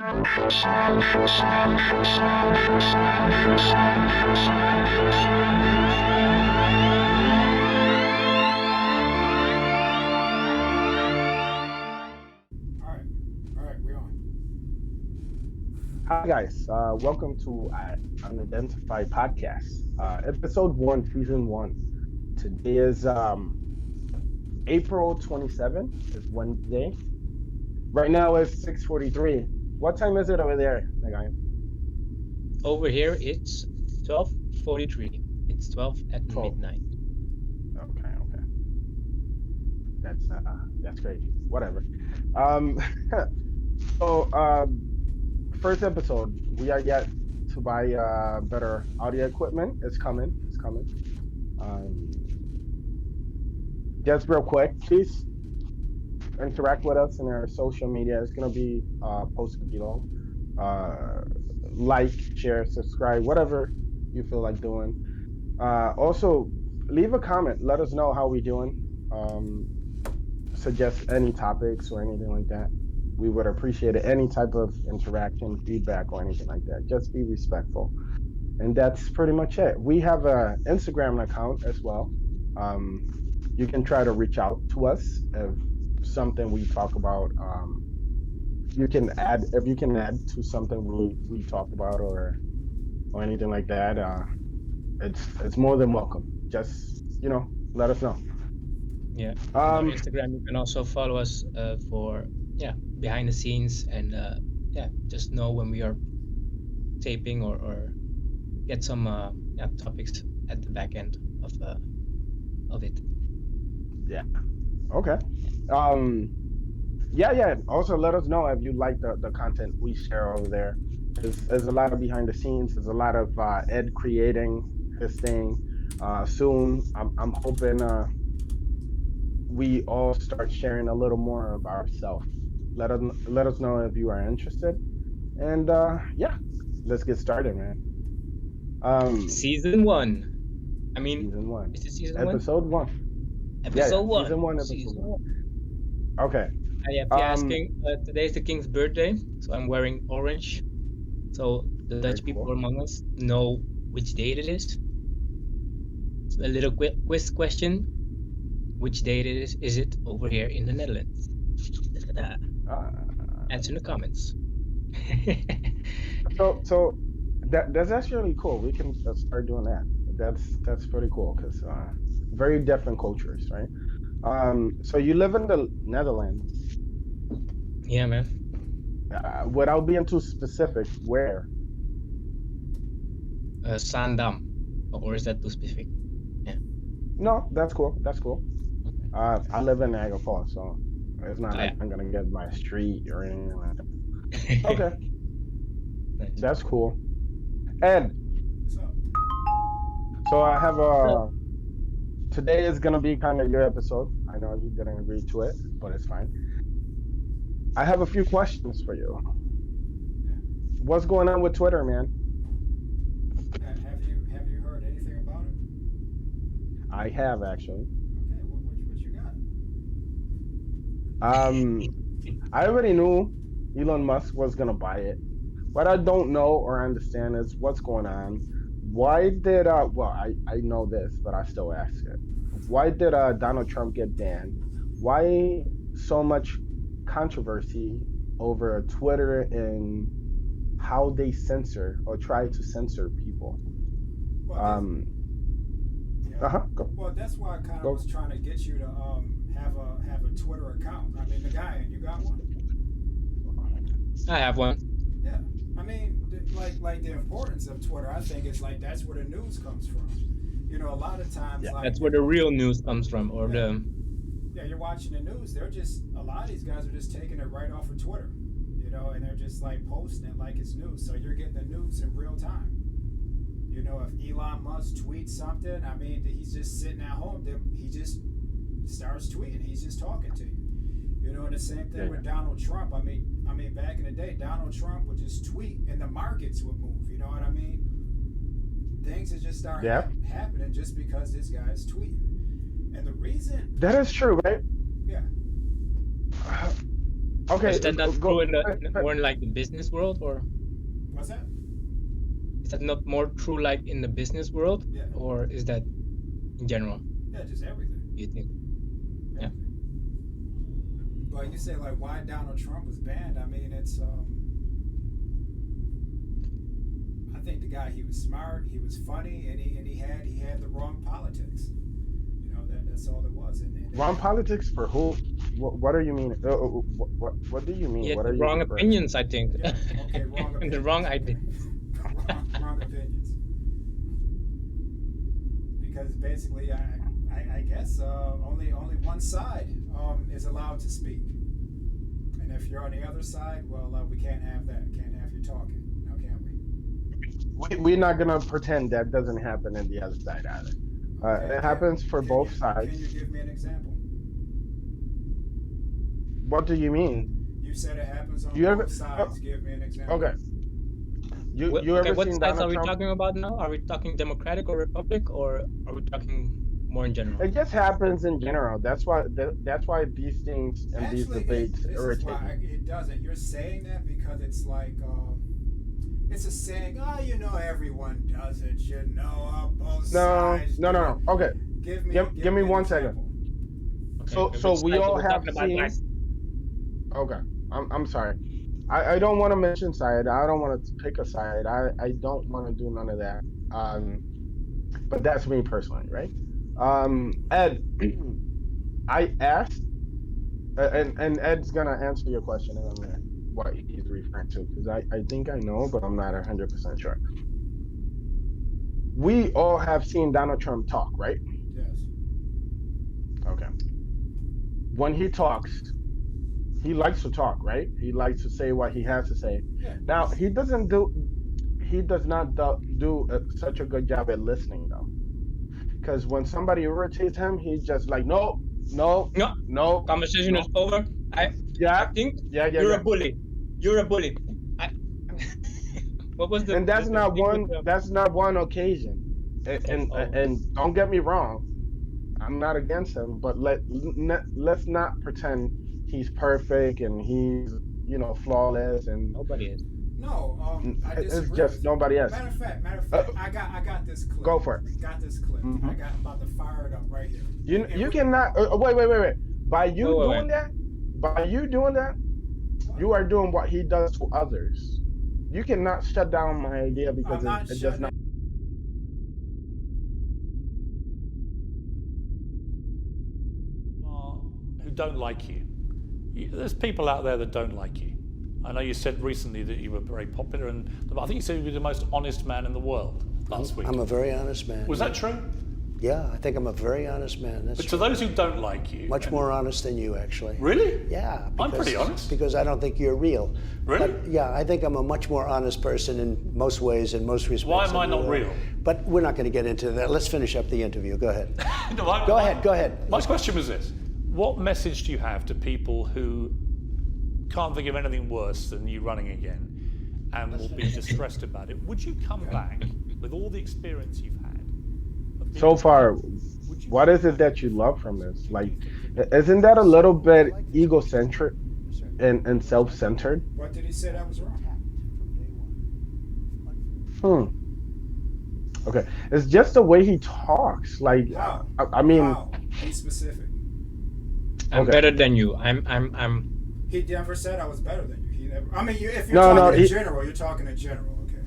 All right, we're on. Hi, guys. Welcome to Unidentified Podcast, episode one, season one. Today is April 27th. It's Wednesday. Right now it's 6:43. What time is it over there, Megan? Over here it's 12:43. It's 12 at 12. midnight. Okay, okay. That's crazy. Whatever. Um, so first episode, we are yet to buy better audio equipment. It's coming. It's coming. Um, just real quick, please interact with us in our social media. It's gonna be posted below. Uh, like, share, subscribe, whatever you feel like doing. Also, leave a comment. Let us know how we doing. Um, Suggest any topics or anything like that. We would appreciate it. Any type of interaction, feedback, or anything like that. Just be respectful. And that's pretty much it. We have a Instagram account as well. Um, you can try to reach out to us if something we talk about. You can add if you can add to something we talk about or anything like that. It's more than welcome. Just let us know. Yeah. On our Um, Instagram you can also follow us for behind the scenes and just know when we are taping or get some topics at the back end of it. yeah. Okay. Um, yeah. Also, let us know if you like the content we share over there. There's a lot of behind the scenes. There's a lot of Ed creating his thing. Soon, I'm hoping we all start sharing a little more of ourselves. Let us know if you are interested. And yeah, let's get started, man. Um, Season 1. I mean, season one, is it season 1? episode one. Yeah. Episode Season 1. one, episode Season one. 1. Okay. If you're Um, asking, today's the king's birthday, so I'm wearing orange. So the very Dutch cool. people among us know which date it is. So a little quiz question. Which date it is? Is it over here in the Netherlands? Da-da-da. Uh, Answer in the comments. so that's actually cool. We can start doing that. That's pretty cool because very different cultures, right? So you live in the Netherlands. Yeah, man. Without being too specific, where? Sandam. Or is that too specific? Yeah. No, that's cool. That's cool. I live in Niagara Falls, so it's not Oh, like yeah. I'm gonna get my street or anything like that. Okay, Nice. that's cool. And What's up? so I have So, a today is gonna be kind of your episode. I know you didn't agree to it, but it's fine. I have a few questions for you. Yeah. What's going on with Twitter, man? Have you heard anything about it? I have actually. Okay, what you got? Um, I already knew Elon Musk was gonna buy it. What I don't know or understand is what's going on. Why did well I know this, but I still ask it. Why did Donald Trump get banned? Why so much controversy over Twitter and how they censor or try to censor people? Well, this, Um, yeah. uh-huh, go Well, that's why I kind of go. was trying to get you to have a Twitter account. I mean, the guy, and you got one. I have one. Yeah. I mean, like the importance of Twitter, I think is like that's where the news comes from. You know, a lot of times, Yeah, like that's where the real news comes from, or yeah, the yeah, you're watching the news. They're just a lot of these guys are just taking it right off of Twitter. You know, and they're just like posting it like it's news. So you're getting the news in real time. You know, if Elon Musk tweets something, I mean, he's just sitting at home. He just starts tweeting. He's just talking to you. You know, and the same thing Yeah, with Donald Trump. I mean, back in the day, Donald Trump would just tweet, and the markets would move. You know what I mean? Things would just start yeah. happening just because this guy is tweeting. And the reason, That is true, right? yeah, Or Okay, is that not true go. more in like the business world, or What's that? is that not more true like in the business world, Yeah, or is that in general? yeah, just everything, You think? Yeah. everything. But you say like why Donald Trump was banned? I mean, it's I think the guy, he was smart, he was funny, and he had the wrong politics. That's all it was. Wrong politics for who? What do you mean? What do you He mean? had What the are you wrong referring to? opinions, I think, Yeah, okay, wrong and the wrong opinions. Okay, idea. wrong opinions. Because basically, I guess only one side is allowed to speak, and if you're on the other side, well, we can't have that. Can't have you talking. Now, can we? We're not gonna pretend that doesn't happen in the other side either. Okay. It Can happens for can both you can you sides. give me an example? What do you mean? You said it happens on You ever? both sides. Give me an example. Okay. You Okay, ever what seen sides are Donald we Trump? talking about now? Are we talking Democratic or Republic, or are we talking more in general? It just happens in general. That's why these things and these Actually, debates this is irritate me. why it doesn't. You're saying that because it's like it's a saying. Oh, everyone does it. Both No, sides no, do no, it. no. Okay, give Give me me an 1 second. example. Okay, So which we sides are all we have talking about, seen. guys? Okay, I'm sorry. I don't want to mention side. I don't want to pick a side. I don't want to do none of that. But that's me personally, right? Ed, I asked, and Ed's gonna answer your question in a minute. What he's referring to, because I think I know, but I'm not 100% sure. We all have seen Donald Trump talk, right? Yes. Okay. When he talks, he likes to talk, right? He likes to say what he has to say. Yeah. Now he does not do such a good job at listening though, because when somebody irritates him, he's just like, no, no, No, no, conversation no, is over. I yeah, think you're yeah. a bully. You're a bully. I, what was And the thing with the? that's not one occasion. Oh, oh, And don't get me wrong, I'm not against him, but let's not pretend he's perfect and he's flawless and nobody is. No, I it's disagree just with you. nobody else. Matter of Uh, fact, I got this clip. go for it. Got this clip. Hmm. I'm about to fire it up right here. And You we cannot wait. By Wait, you wait, wait. doing that, by you doing that, what? you are doing what he does to others. You cannot shut down my idea because I'm not it does shutting not. it. Who don't like you. There's people out there that don't like you. I know you said recently that you were very popular, and I think you said you were the most honest man in the world last week. I'm a very honest man. Was that true? Yeah, I think I'm a very honest man. That's But to true. those who don't like you, Much more honest than you, actually. really? Yeah. I'm pretty honest. Because I don't think you're real. Really? But yeah, I think I'm a much more honest person in most ways, in most respects. Why am I than not you are. real? But we're not going to get into that. Let's finish up the interview. Go ahead. No, Go ahead. My question was this: what message do you have to people who can't think of anything worse than you running again, and will be distressed about it? Would you come back with all the experience you've had? of being So far, would you what come is it back that you love from to this? do Like, things that isn't that a little bit egocentric and self-centered? What did he say that was wrong? Hmm. Okay, it's just the way he talks. Like, How? I mean, How? Be specific. I'm Okay. better than you. I'm. He never said I was better than you. He never. I mean, if you're No, no, talking in general, you're talking in general. Okay.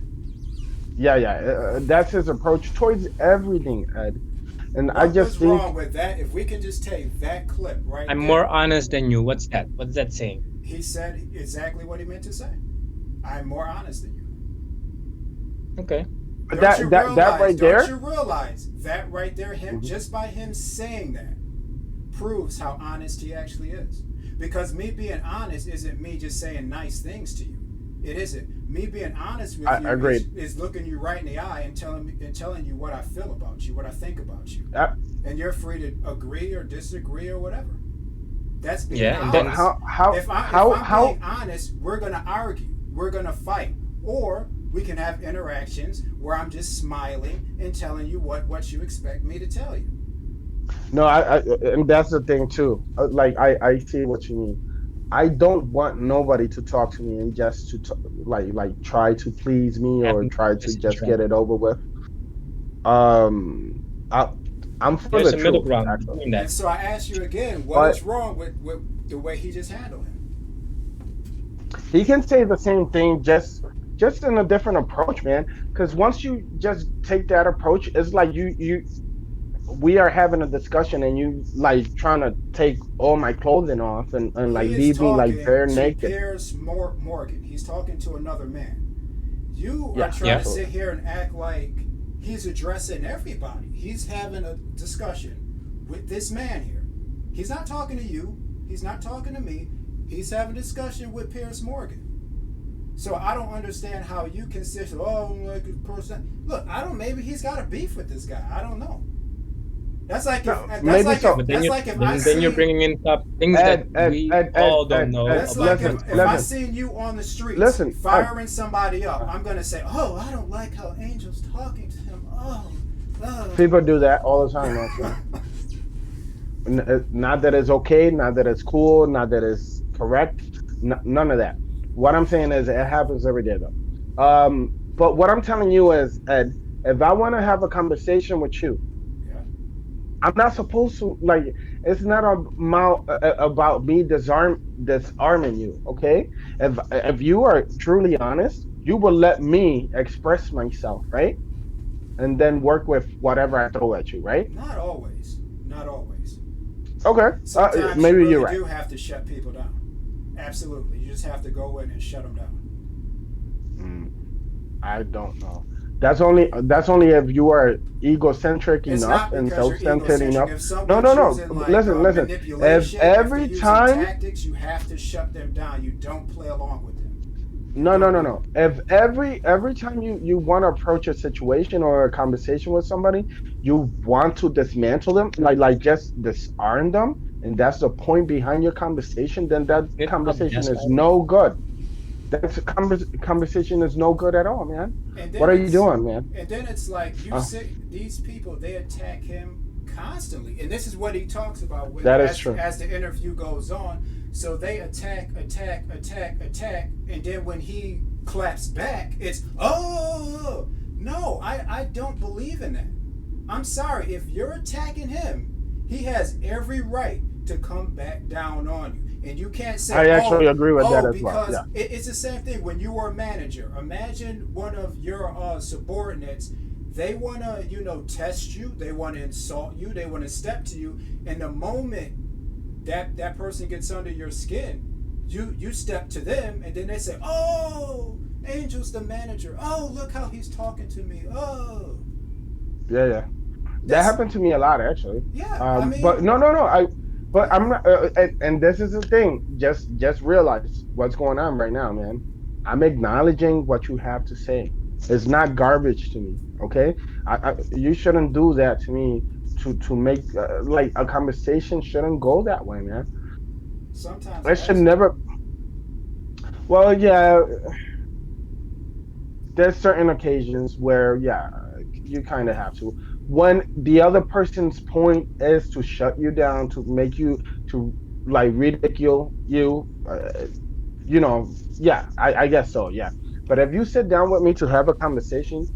yeah. That's his approach towards everything, Ed. And I just What's think wrong with that? If we can just take that clip right I'm there, more honest than you. What's that? What's that saying? he said exactly what he meant to say. I'm more honest than you. Okay. but Don't you that realize, right don't there. you realize that right there, him Mhm. just by him saying that proves how honest he actually is. Because me being honest isn't me just saying nice things to you. It isn't. Me being honest with you Agreed. is looking you right in the eye and telling you what I feel about you, what I think about you. That, And you're free to agree or disagree or whatever. That's being Yeah, and honest. then- If I'm how being honest, we're gonna argue. We're gonna fight. Or we can have interactions where I'm just smiling and telling you what you expect me to tell you. no, and that's the thing too. Like I see what you mean. I don't want nobody to talk to me and just to like try to please me Have or no try to message, just right? get it over with. Um, I, I'm for There's the a middle truth, ground actually. between that. And so I ask you again, what But is wrong with the way he just handled him? he can say the same thing, just in a different approach, man. Because once you just take that approach, it's like you we are having a discussion and you like trying to take all my clothing off and like He is leave me like talking bare to naked. Piers Morgan. He's talking to another man. You are Yeah, trying Yeah. to sit absolutely. here and act like he's addressing everybody. He's having a discussion with this man here. He's not talking to you. He's not talking to me. He's having a discussion with Piers Morgan. So I don't understand how you can sit. Oh, like his person. Look, I don't. Maybe he's got a beef with this guy. I don't know. That's like if No, maybe so. But then that's you like if I then you're see bringing in top things that Ed, Ed, we Ed, Ed, all don't Ed, know Ed, That's about like this listen, if I person. listen, seen you on the streets listen, Ed. firing somebody up, I'm gonna say, "Oh, I don't like how Angel's talking to him." Oh. People do that all the time, actually. Not that it's okay, not that it's cool, not that it's correct, none of that. What I'm saying is it happens every day, though. But what I'm telling you is, Ed, if I want to have a conversation with you, Yeah. I'm not supposed to like. It's not about me disarming you. Okay, if you are truly honest, you will let me express myself, right? And then work with whatever I throw at you, right? Not always. Not always. Okay, Sometimes you maybe you're really right. do have to shut people down. Absolutely. You just have to go in and shut them down. Mm, I don't know. That's only if you are egocentric It's enough not and because you're self-centered egocentric. enough. If No, someone's no, no. using like Listen. If manipulation, if they're every using time, tactics, you have to shut them down. You don't play along with them. You no, no, don't no, do no. it. If every time you want to approach a situation or a conversation with somebody, you want to dismantle them, like just disarm them, and that's the point behind your conversation, then that It's not conversation is gaslighting. no good. Conversation is no good at all, man. And What then are you it's doing, man? and then it's like you Uh, see these people, they attack him constantly, and this is what he talks about with that is true. as the interview goes on. So they attack, and then when he claps back, it's oh no, I don't believe in that. I'm sorry, if you're attacking him, he has every right to come back down on you. And you can't say, I actually agree with that as well. because Yeah. it's the same thing when you were a manager. Imagine one of your subordinates, they want to, test you, they want to insult you, they want to step to you. And the moment that person gets under your skin, you step to them, and then they say, oh, Angel's the manager. Oh, look how he's talking to me. Oh. Yeah. That That's, happened to me a lot, actually. yeah, I But mean, no. But I'm not. And this is the thing. Just realize what's going on right now, man. I'm acknowledging what you have to say. It's not garbage to me. Okay. You shouldn't do that to me. To make like a conversation shouldn't go that way, man. sometimes I it should has to. never. Well, yeah. There's certain occasions where yeah, you kind of have to when the other person's point is to shut you down, to make you, to like ridicule you, yeah, I guess so, yeah. But if you sit down with me to have a conversation,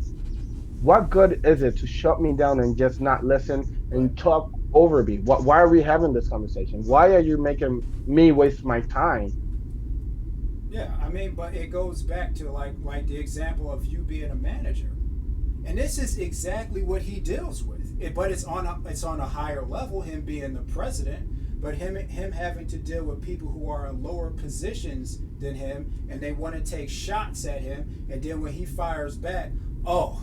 what good is it to shut me down and just not listen But and talk over me? Why are we having this conversation? but Why are you making me waste my time? yeah, I mean, but it goes back to like the example of you being a manager, and this is exactly what he deals with. But it's on a higher level. Him being the president, but him having to deal with people who are in lower positions than him, and they want to take shots at him, and then when he fires back, oh,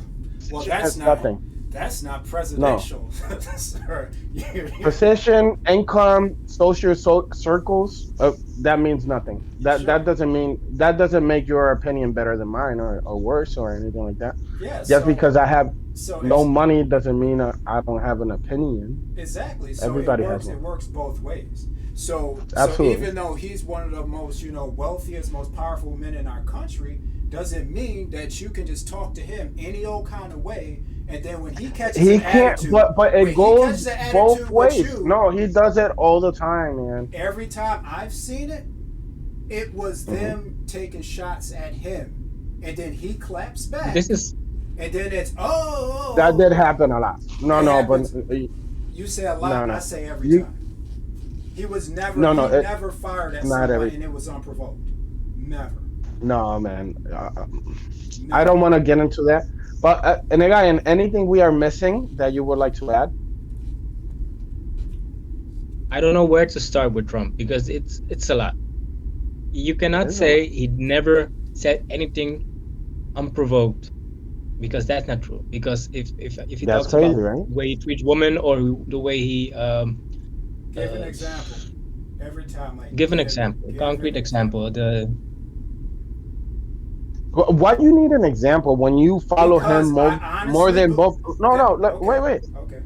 well, That's nothing. that's not No. presidential, sir. Position, income, circles, that means nothing. That Sure. that doesn't mean, that doesn't make your opinion better than mine or worse or anything like that. Yeah. Just So because I have so no if money doesn't mean I don't have an opinion. Exactly. So Everybody has it one. works both ways. So Absolutely. even though he's one of the most, wealthiest, most powerful men in our country, doesn't mean that you can just talk to him any old kind of way, and then when he catches He an can't, attitude, but it when he catches goes an both attitude with ways. you, No, he does it all the time, man. every time I've seen it, It was Hmm. them taking shots at him, and then he claps back, This is and then it's That did oh. happen a lot. No, It no, but happens. You say a no, lot. I no. say every You time. He was never. no, no. He never fired at Not somebody, every. and it was unprovoked. Never. No, man. I Never. don't want to get into that. But and again, anything we are missing that you would like to add? I don't know where to start with Trump because it's a lot. You It cannot is a lot. say he never said anything unprovoked because that's not true. Because if he That's talks crazy, about right? the way he treats women or the way he Give an uh, example. Every time, like give an example, a give an concrete example. example. The Why you need an example when you follow him Because I more honestly, than both? No, that no. Wait, okay, wait. okay,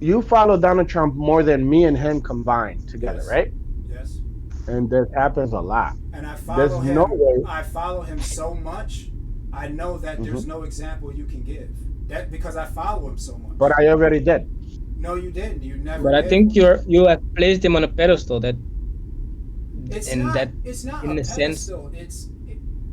You follow Donald Trump more than me and him combined together, yes, right? yes. And this happens a lot. And There's no way. I follow him so much. I know that Hmm. there's no example you can give. That because I follow him so But much. I already did. No, you didn't. You never but I gave think one. you have placed him on a pedestal that It's and not. that It's not a in a sense pedestal.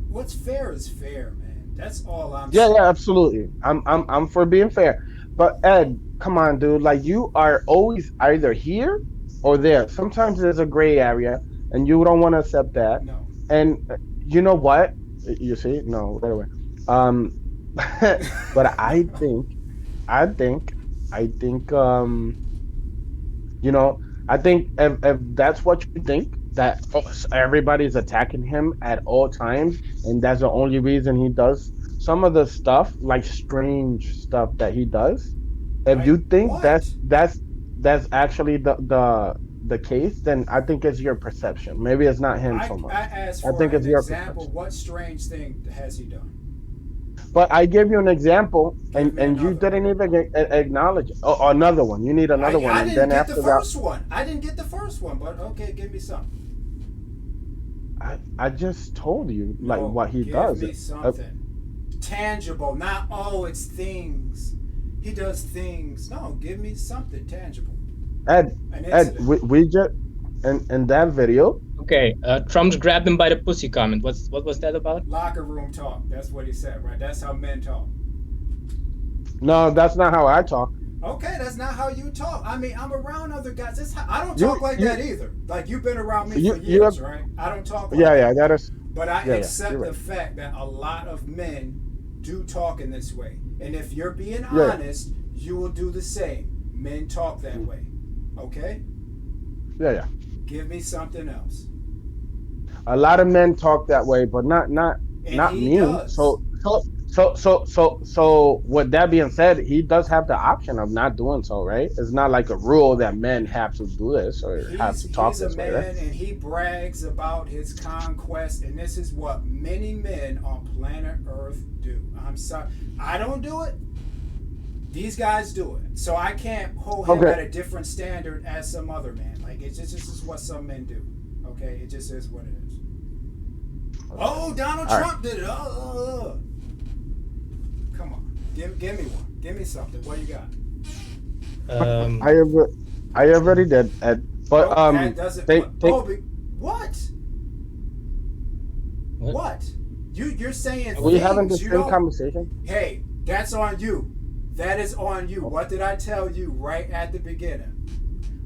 What's fair is fair, man. That's all I'm Yeah, saying. yeah, absolutely. I'm for being fair. But Ed, come on, dude. Like you are always either here or there. Sometimes there's a gray area and you don't want to accept that. No. And you know what? You see? No, right away. Um but I think I think you know, I think if that's what you think, that everybody's attacking him at all times, and that's the only reason he does some of the stuff, like strange stuff that he does. If like you think what? that's actually the case, then I think it's your perception. Maybe it's not him so I much. asked I for think an it's your example. perception. What strange thing has he done? But I gave you an example, Give me and you another. didn't even acknowledge it. Oh, another one. You need another one, I and didn't then get the after that, first one. I didn't get the first one, but okay, give me something. I just told you like No, what he give does. me something tangible. Not oh, it's things. He does things. No, give me something tangible. Ed, An Ed, incident. we just in that video. okay. Trump's grabbed him by the pussy comment. What was that about? Locker room talk. That's what he said, right? That's how men talk. No, that's not how I talk. Okay, that's not how you talk. I mean, I'm around other guys. I don't You talk like you that either. Like you've been around me for you have years, right? I don't talk like yeah, that. yeah, that is But I yeah, yeah. You're accept right. the fact that a lot of men do talk in this way. And if you're being Yeah, honest, you will do the same. Men talk that yeah, way. Okay? yeah, yeah. Give me something else. A lot of men talk that way, but And not he me. does. So with that being said, he does have the option of not doing so, right? It's not like a rule that men have to do this or have to talk He's a this way, right? man and he brags about his conquest, and this is what many men on planet Earth do. I'm sorry. I don't do it. These guys do it. So I can't hold him Okay. at a different standard as some other man. Like it's just this is what some men do. Okay? It just is what it is. Okay. Oh, Donald All right. Trump did it. Come on. Give me one. Give me something. What you got? I have I already did, Ed. But Oh, that doesn't take what? What? What? You're saying we having the things you same don't. conversation? Hey, that's on you. That is on you. What did I tell you right at the beginning?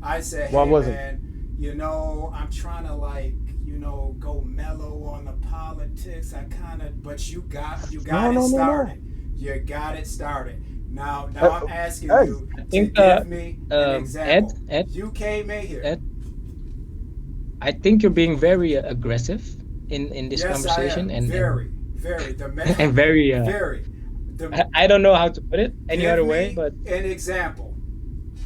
I said, What hey was it? man, I'm trying to go mellow on the politics. I kind of, but you No, got it no, no, no. started. You got it started. Now Uh, I'm asking Ed, you I to think give me an Ed example. Ed You came in here. Ed. I think you're being very aggressive in this Yes, I conversation am. and Very. The and very very. The I don't know how to put it any Give other way, me an example.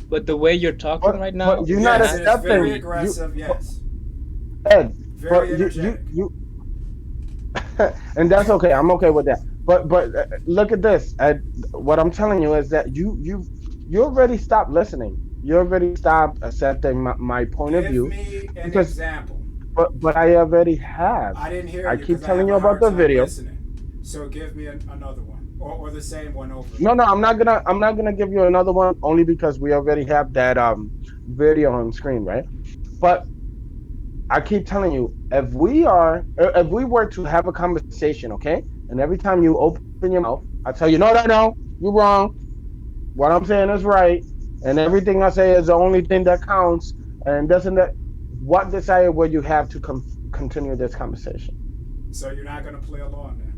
but the way you're talking right now but you're is not Yes, not it is very accepting you, aggressive. Yes, Ed. very But energetic. you and that's okay. I'm okay with that. But look at this. What I'm telling you is that you already stopped listening. You already stopped accepting my point of Give view me an because example. but I already have. I didn't hear I you keep because I telling have you a about hard the time video. listening. So give me another one, or the same one over No, again. no, I'm not gonna give you another one only because we already have that video on screen, right? But I keep telling you, if we were to have a conversation, okay, and every time you open your mouth, I tell you, no, no, no, you're wrong. What I'm saying is right, and everything I say is the only thing that counts. And doesn't that what desire would you have to continue this conversation? So you're not gonna play along then.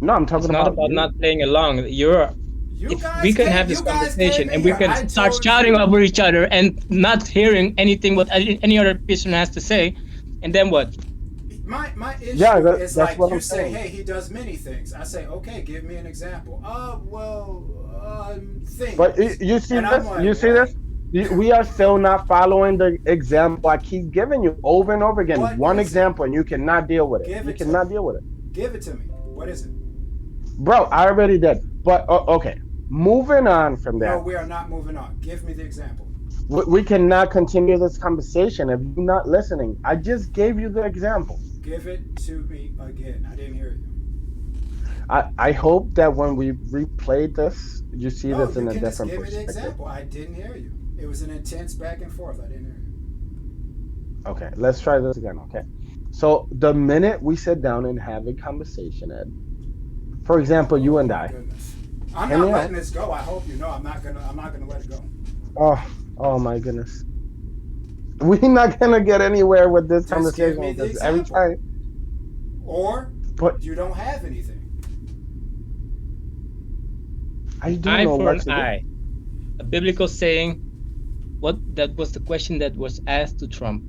No, I'm It's talking not about about you. not playing along. If we can have this You guys conversation came in and we here. can I start told shouting you. over each other and not hearing anything what any other person has to say, and then what? My Yeah, issue is that's like what you I'm say, saying. hey, he does many things. I say, okay, give me an example. But Things, you see and I'm this? like, You see what? this? We are still not following the example I keep giving you over and over again. What One is it? example, and you cannot deal with it. Give You it to cannot me. deal with it, Give it to me. What is it? bro. I already did. But okay, moving on from No, that. we are not moving on. Give me the example. We cannot continue this conversation if you're not listening. I just gave you the example. Give it to me again. I didn't hear you. I hope that when we replayed this, you see No, this you in a can just different give me the perspective. example. I didn't hear you. It was an intense back and forth. I didn't hear you. Okay, let's try this again. Okay. So the minute we sit down and have a conversation, Ed, for example, you Oh and my I, goodness. I'm hear me not out. letting this go. I hope you know. I'm not gonna let it go. Oh, oh my goodness. We're not gonna get anywhere with this Just give me conversation the because every example. time, Or but you don't have anything. I An do eye know for what an to do. eye. A biblical saying. What that was the question that was asked to Trump.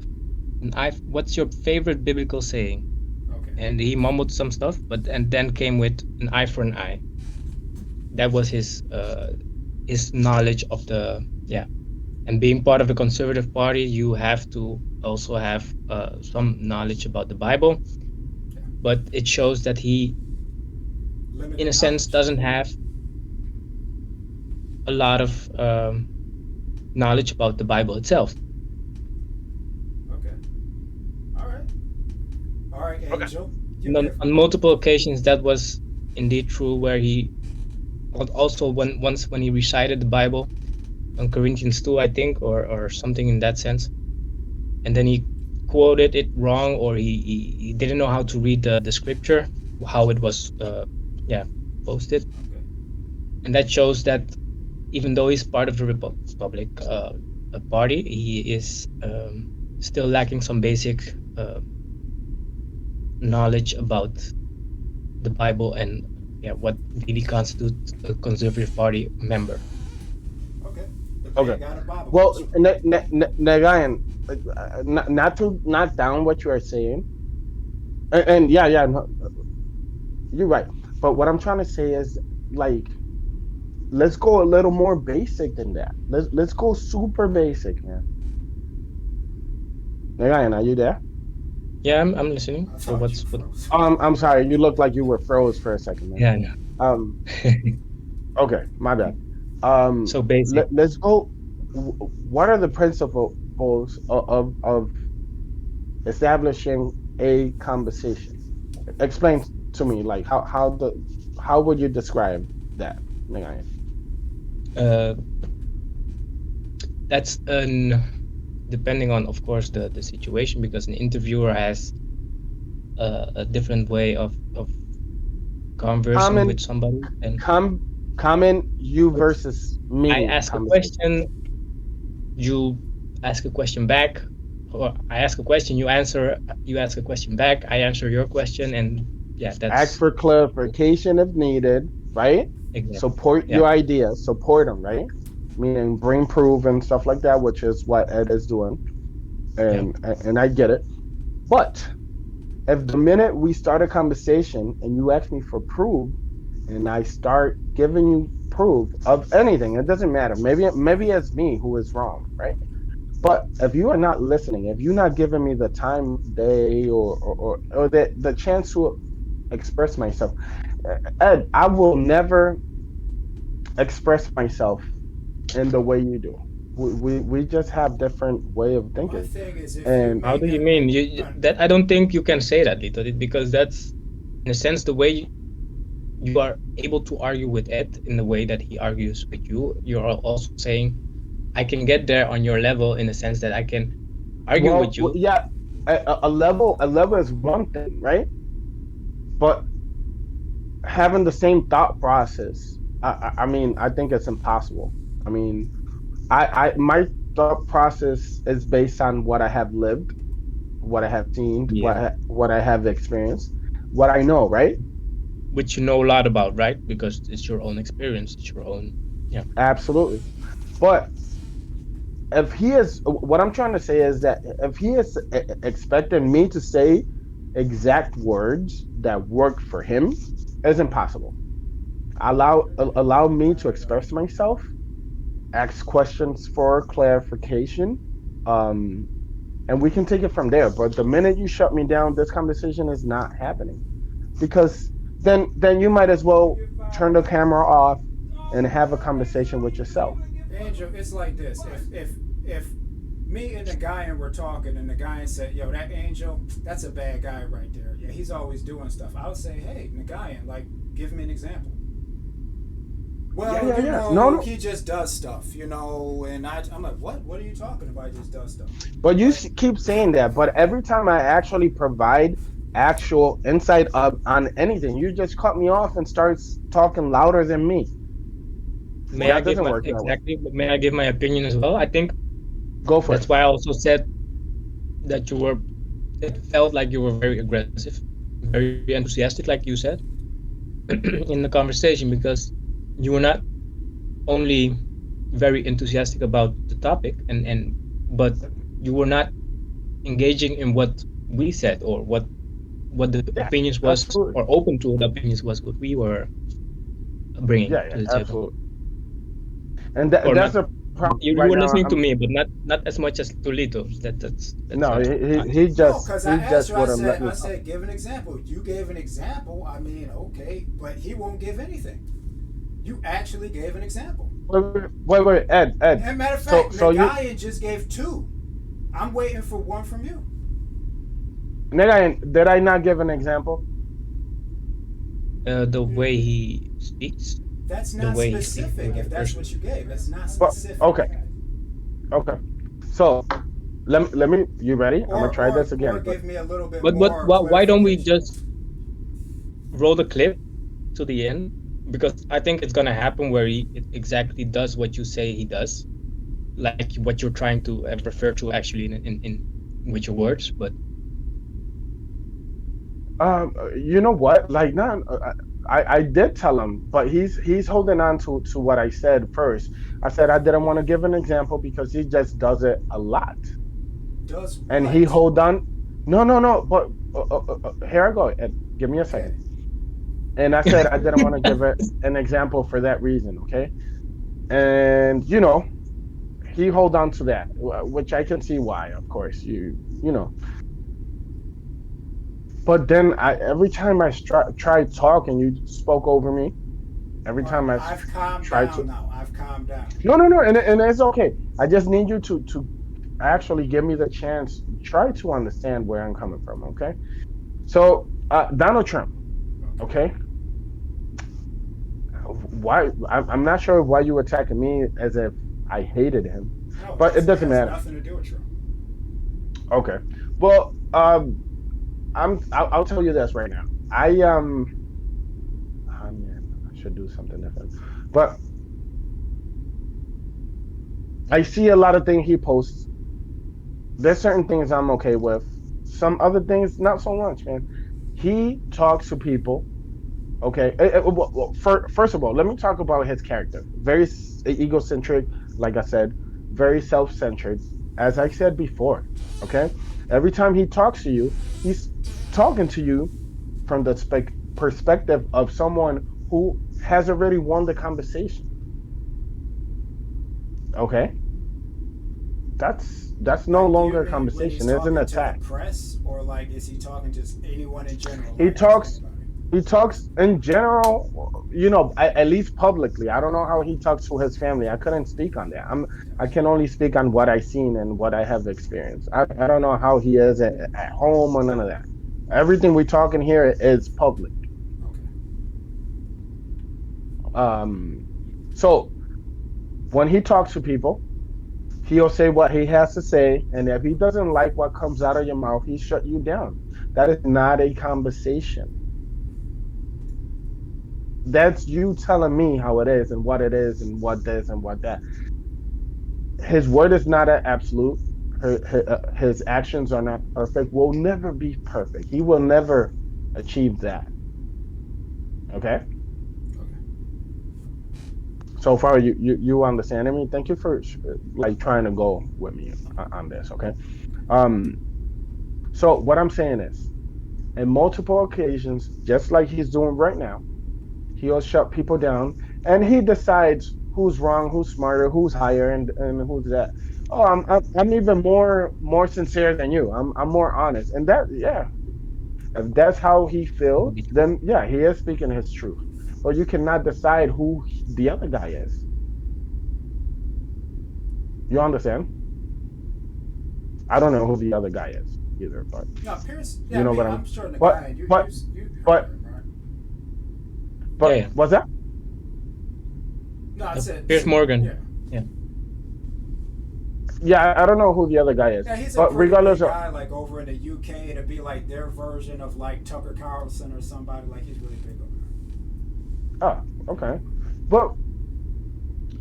An eye. What's your favorite biblical saying? Okay. And he mumbled some stuff, but and then came with an eye for an eye. That was his knowledge of the and being part of the conservative party, you have to also have some knowledge about the Bible, Yeah. but it shows that he in a Limited sense knowledge. doesn't have a lot of knowledge about the Bible itself. Okay. All right. All right, Okay. Angel. You And on, give on one. multiple occasions that was indeed true, where he also when he recited the Bible on Corinthians 2, I think, or something in that sense, and then he quoted it wrong, or he didn't know how to read the scripture, how it was posted, Okay. and that shows that even though he's part of the Republic party, he is still lacking some basic knowledge about the Bible and what really constitutes a conservative party member. Okay. The Okay. man got a Bible Well, question. Nagayan, not to knock down what you are saying, and yeah, yeah, no, you're right. But what I'm trying to say is, like, let's go a little more basic than that. Let's go super basic, man. Nagayan, are you there? Yeah, I'm listening. I So thought you what's what? froze. I'm sorry. You looked like you were froze for a second, man. Yeah, no. Um. Okay, my bad. So basic. Let's go. What are the principles of establishing a conversation? Explain to me, like how would you describe that? Nagayan? Uh, that's an depending on, of course, the situation, because an interviewer has a different way of conversing Common, with somebody, and com, common you but versus I me ask a conversation. question, you ask a question back, or I ask a question, you answer, you ask a question back, I answer your question, and Ask that's for clarification if needed, right? exactly. Support Yeah, your ideas, support them, right? Meaning bring proof and stuff like that, which is what Ed is doing, yeah, and I get it. But if the minute we start a conversation and you ask me for proof, and I start giving you proof of anything, it doesn't matter. Maybe it's me who is wrong, right? But if you are not listening, if you're not giving me the time of day or the chance to express myself, Ed, I will never express myself in the way you do. We just have different way of My thinking, thing is, if you and how do make you an, mean that? I don't think you can say that, Lito, because that's in a sense the way you are able to argue with Ed in the way that he argues with you. You're also saying I can get there on your level in the sense that I can argue with you. Yeah, a level is one thing, right? But having the same thought process, I mean, I think it's impossible. I mean, my thought process is based on what I have lived, what I have seen, Yeah, what I have experienced, what I know, right? which you know a lot about, right? Because it's your own experience. It's your own. Yeah. Absolutely. But if he is, what I'm trying to say is that if he is expecting me to say exact words that work for him, is impossible. Allow me to express myself, ask questions for clarification, um, and we can take it from there. But the minute you shut me down, this conversation is not happening because then you might as well turn the camera off and have a conversation with yourself. Angel, it's like this. If me and the guy and we're talking and the guy said, "Yo, that Angel, that's a bad guy right there. Yeah, he's always doing stuff." I would say, "Hey, Nagayan, like, give me an example." Well, Yeah, yeah, you yeah. know, No, no. he just does stuff, you know, and I'm like, what? What are you talking about? He just does stuff. But you Like, keep saying that. But every time I actually provide actual insight on anything, you just cut me off and starts talking louder than me. May I That well, give doesn't my work that way. exactly? May I give my opinion as well? I think Go for that's it. why I also said that you were. It felt like you were very aggressive, very enthusiastic, like you said in the conversation, because you were not only very enthusiastic about the topic, and but you were not engaging in what we said, or what the Yeah, opinions was, absolutely. or open to the opinions was what we were bringing Yeah, yeah, to the table. absolutely. And Or that's not, the problem you right were now. listening to me, but not as much as Tolito. That's No, honest. no, because I he asked just you. I wouldn't let said, me I talk. said, give an example. You gave an example. I mean, okay, but he won't give anything. You actually gave an example. Wait, Ed. And matter of So fact, so you Nagayan just gave two. I'm waiting for one from you. did I not give an example? The way he speaks, That's the not way he speaks to specific. If another that's what person. you gave, that's not But specific. okay, okay. So let me. You ready? I'm gonna try this Or again. But give me a little bit But more why don't we clarification. just roll the clip to the end? Because I think it's gonna happen where he it exactly does what you say he does, like what you're trying to refer to actually in with your words. But you know what? Like, no, I did tell him, but he's holding on to what I said first. I said I didn't want to give an example because he just does it a lot, Does and he what? hold on. No. But here I go. Ed, give me a second. Okay. And I said I didn't want to give it an example for that reason. Okay, and he hold on to that, which I can see why. Of course, you know. But then every time I tried talking, you spoke over me. Every All right. time I've calmed tried down to. now. I've calmed down. No, and it's okay. I just need you to actually give me the chance. Try to understand where I'm coming from. Okay. So Donald Trump. Okay. Okay. Why? I'm not sure why you attacking me as if I hated him, No, but it it doesn't has matter. nothing to do with Trump. Okay. Well, I'll tell you this right now. Man, I should do something different. But I see a lot of things he posts. There's certain things I'm okay with. Some other things not so much, man. He talks to people. Okay. First of all, let me talk about his character. Very egocentric, like I said, very self-centered. As I said before, okay. Every time he talks to you, he's talking to you from the perspective of someone who has already won the conversation. Okay, that's no Like, do you longer a mean when he's conversation. It's an talking to the attack. press, or like is he talking to anyone in general? He Like, ask talks. anybody. He talks in general. At least publicly. I don't know how he talks to his family. I couldn't speak on that. I Gotcha. can only speak on what I've seen and what I have experienced. I don't know how he is at home or none of that. Everything we talking here is public. Okay. Um, so when he talks to people, He'll say what he has to say, and if he doesn't like what comes out of your mouth, he shut you down. That is not a conversation. That's you telling me how it is and what this and what that. His word is not an absolute. His actions are not perfect. Will never be perfect. He will never achieve that. Okay. Okay. So far, you understanding me? Thank you for like trying to go with me on this. Okay. Um. So what I'm saying is, in multiple occasions, just like he's doing right now, he'll shut people down, and he decides who's wrong, who's smarter, who's higher, and who's that. Oh, I'm even more sincere than you. I'm more honest, and that yeah, if that's how he That would feels, be true. then yeah, he is speaking his truth. But you cannot decide who the other guy is. You understand? I don't know who the other guy is either, but No, Pierce. Yeah, you I know mean, what I'm. I'm sure the But guy, and but you heard but him, right? Yeah, but yeah. what's that? No, I said, Piers Morgan. yeah, Yeah. Yeah, I don't know who the other guy is, yeah. He's a but pretty regardless big of guy, like over in the UK. To be like their version of like Tucker Carlson or somebody. Like he's really big over oh, okay, but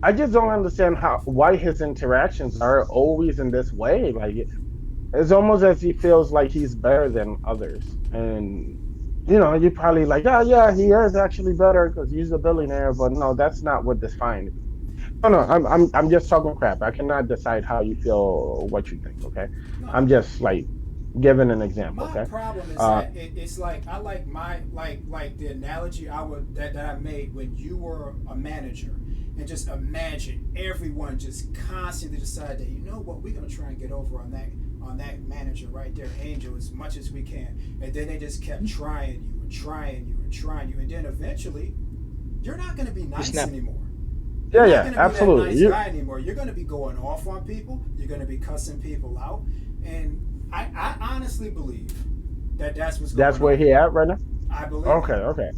I just don't understand how why his interactions are always in this way. Like it's almost as he feels like he's better than others, and you probably like, oh yeah, he is actually better because he's a billionaire. But no, that's not what defines. No, no, I'm just talking crap. I cannot decide how you feel, what you think. Okay, there. No, I'm just like giving an example. my Okay, problem is uh, that it's like I like my like the analogy I would that I made when you were a manager, and just imagine everyone just constantly decide that you know what, we're gonna try and get over on that manager right there, Angel, as much as we can, and then they just kept trying you and trying you and trying you, and then eventually you're not gonna be You nice snap. anymore. You're yeah, not yeah, going to be that absolutely. nice guy anymore. You're going to be going off on people. You're going to be cussing people out. And I honestly believe that that's what's That's going where on. he at right now. I believe Okay, that. okay.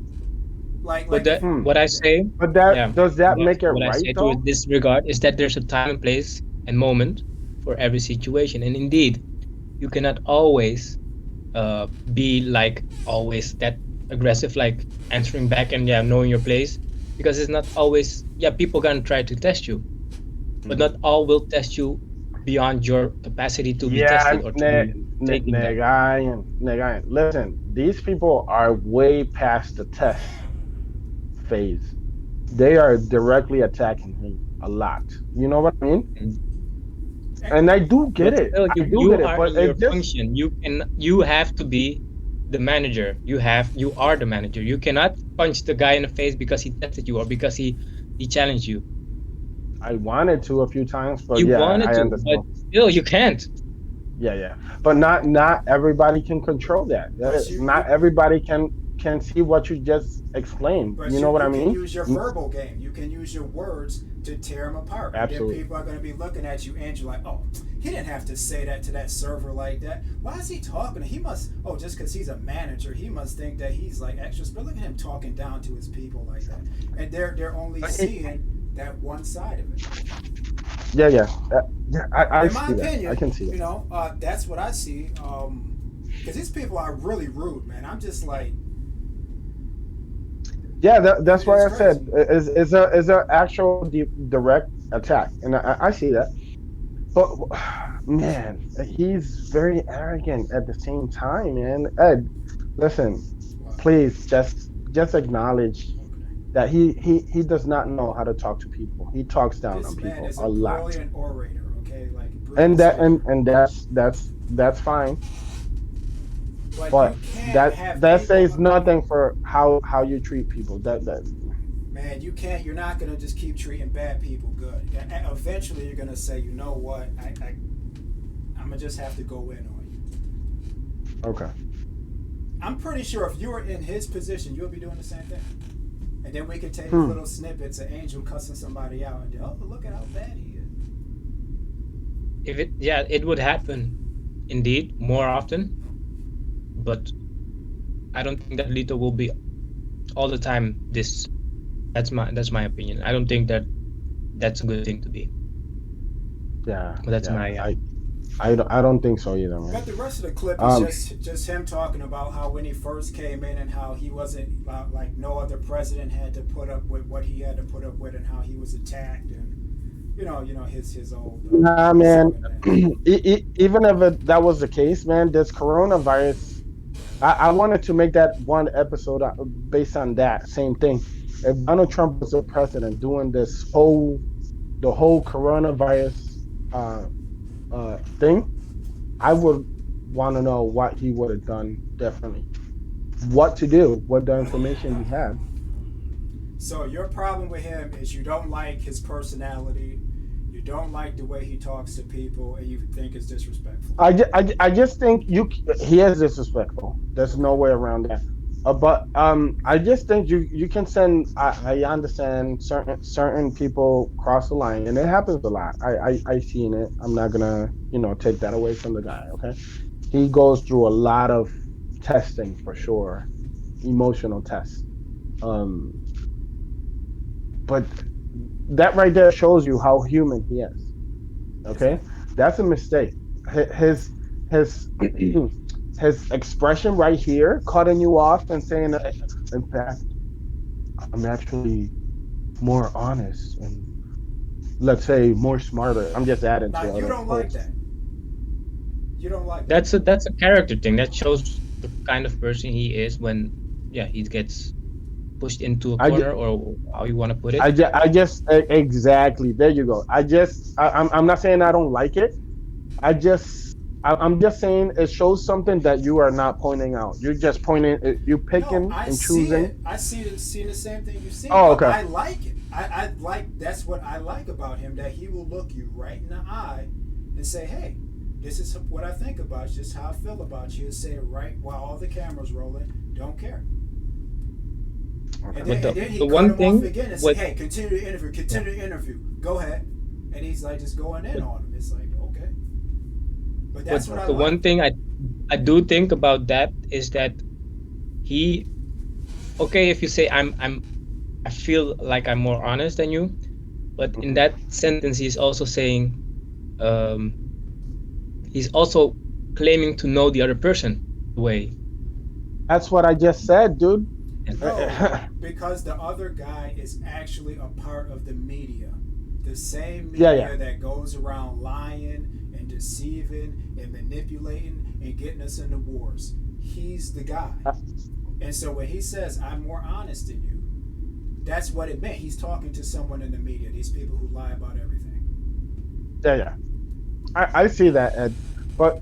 But Like if that Hmm. what I yeah. say, But that yeah, does that make it what I right say to though? this regard is that there's a time and place and moment for every situation. And indeed, you cannot always be like always that aggressive, like answering back and yeah, knowing your place. Because it's not always, yeah, people gonna try to test you, but not Hmm. all will test you beyond your capacity to be Yeah, tested or to be taking that. Negayan. Listen, these people are way past the test phase. They are directly attacking him a lot. You know what I mean? Mm. And I do get But it. still, I you do you get it. are But in your it just function. You have to be the manager. You are the manager. You cannot punch the guy in the face because he tested you or because he challenged you. I wanted to a few times, but You yeah, wanted I to, but understand. still you can't. Yeah, yeah. But not everybody can control that. But Not everybody can see what you just explained. You know what I you can mean? use your verbal game. You can use your words to tear them apart, and then Absolutely. people are going to be looking at you, and you're like, oh, he didn't have to say that to that server like that. Why is he talking? He must, oh, just because he's a manager, he must think that he's like extra. But look at him talking down to his people like that, and they're only seeing that one side of it. Yeah, yeah. Yeah, I In my see that. I opinion, can see that. that's what I see. Because these people are really rude, man. I'm just like, Yeah, that's why it's I said crazy. is a actual direct attack, and I see that. But man, he's very arrogant at the same time, man. Ed, listen, Wow. please just acknowledge Okay. that he does not know how to talk to people. He talks down This on man people is a a lot, brilliant orator. Okay, like and brilliant that speaker. and that's fine. But you But can't that have that people. says nothing for how you treat people. That Man, you can't. You're not gonna just keep treating bad people good. And eventually, you're gonna say, you know what? I'm gonna just have to go in on you. okay. I'm pretty sure if you were in his position, you'll be doing the same thing. And then we could take Hmm. little snippets of Angel cussing somebody out, and oh, look at how bad he is. If it yeah, it would happen indeed more often, but I don't think that Lito will be all the time this. That's my opinion. I don't think that that's a good thing to be. Yeah, But that's yeah. my I don't think so either, man. But the rest of the clip is Um, just him talking about how when he first came in and how he wasn't like no other president had to put up with what he had to put up with and how he was attacked and his old nah, man. persona there. Even if that was the case, man, this coronavirus. I wanted to make that one episode based on that same thing. If Donald Trump was the president doing the whole coronavirus uh, thing, I would want to know what he would have done differently, what to do, what the information he had. So your problem with him is you don't like his personality, you don't like the way he talks to people, and you think it's disrespectful. I just think he is disrespectful. There's no Okay. way around that. But I just think you can send. I understand certain people cross the line, and it happens a lot. I seen it. I'm not gonna take that away from the guy. Okay, he goes through a lot of testing for sure, emotional tests. Um, but that right there shows you how human he is. Okay, Exactly. that's a mistake. His his expression right here, cutting you off and saying, "In fact, I'm actually more honest and let's say more smarter." I'm just adding Now to you other don't like points. that. You don't like that. that's a character thing that shows the kind of person he is when he gets pushed into a I corner, or how you want to put it. exactly, there you go. I'm not saying I don't like it. I'm just saying it shows something that you are not pointing out. You're just pointing. You No, picking I and see choosing. it. I see the same thing you see, Oh, but okay. I like it. I like that's what I like about him that he will look you right in the eye and say, "Hey, this is what I think about you. This is how I feel about you." And say it right while all the cameras rolling. Don't care. Okay. But And then he the cut one him off thing again and said, with "Hey, continue the interview. yeah, Continue the interview. Go ahead." And he's like just going in but, on him. It's like okay, but but that's what I the like. one thing I do think about that is that he okay, if you say I feel like I'm more honest than you, but in Mhm. that sentence he's also saying, um he's also claiming to know the other person way. That's what I just said, dude. No, because the other guy is actually a part of the media. The same Yeah, yeah. media that goes around lying and deceiving and manipulating and getting us into wars. He's the guy. Uh, And so when he says, I'm more honest than you, that's what it meant. He's talking to someone in the media, these people who lie about everything. yeah, yeah. I see that, Ed. But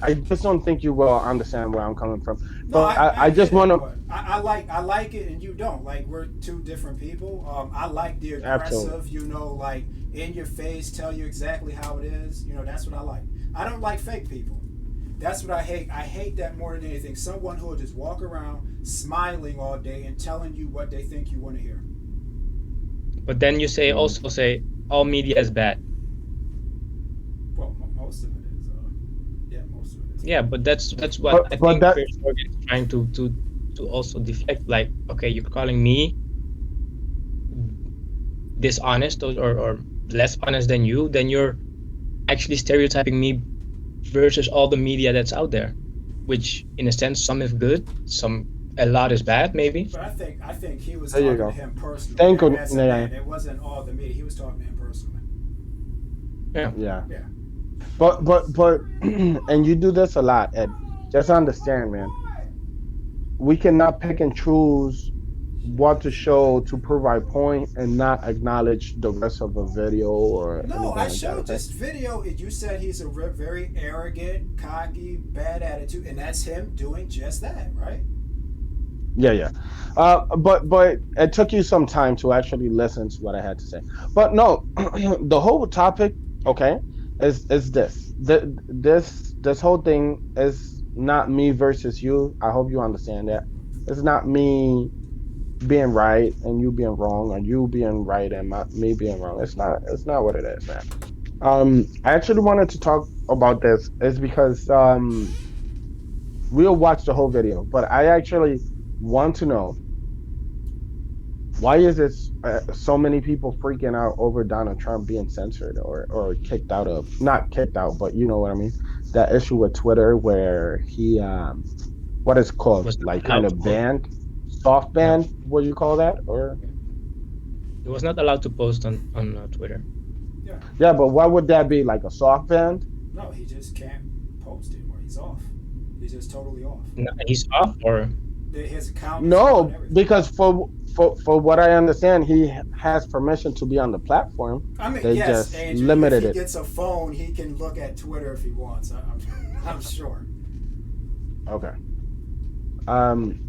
I just don't think you will understand where I'm coming from. No, But I I just get want it, to but I like it and you don't. Like we're two different people. I like the absolutely. aggressive, like in your face, tell you exactly how it is. That's what I like. I don't like fake people. That's what I hate. I hate that more than anything. Someone who will just walk around smiling all day and telling you what they think you want to hear. But then you say Mm. also say all media is bad. Well, most of it is. Yeah, most of it is. Yeah, but that's what I But think that Piers Morgan is trying to also deflect. Like, okay, you're calling me dishonest, or less honest than you, then you're actually stereotyping me versus all the media that's out there, which in a sense some is good, some a lot is bad, maybe. But I think he was there you talking to go. him personally Thank you. as a Yeah, man. It wasn't all the media. He was talking to him personally. Yeah. yeah. Yeah. But and you do this a lot, Ed. Just understand, man. We cannot pick and choose what to show to prove our point and not acknowledge the rest of the video or No, anything I like that. showed Okay. this video. You said he's a very arrogant, cocky, bad attitude, and that's him doing just that, right? Yeah, yeah. But it took you some time to actually listen to what I had to say. But no, the whole topic, okay, is this. This whole thing is not me versus you. I hope you understand that. It's not me being right and you being wrong, or you being right and me being wrong. It's not what it is, man. I actually wanted to talk about this is because we'll watch the whole video, but I actually want to know why is it so many people freaking out over Donald Trump being censored or kicked out of, not kicked out, but you know what I mean? That issue with Twitter where he what is called, Was not like kind allowed to of post. banned, soft Yeah, banned, what do you call that? Or he was not allowed to post on Twitter. Yeah. yeah, but what would that be, like a soft band? No, he just can't post anymore. He's off. He's just totally off. No, he's off, or His account is gone. No, Everything. because for what I understand, he has permission to be on the platform. I mean, They yes, just Andrew. If limited he it. gets a phone, he can look at Twitter if he wants. I'm sure. Okay. Um,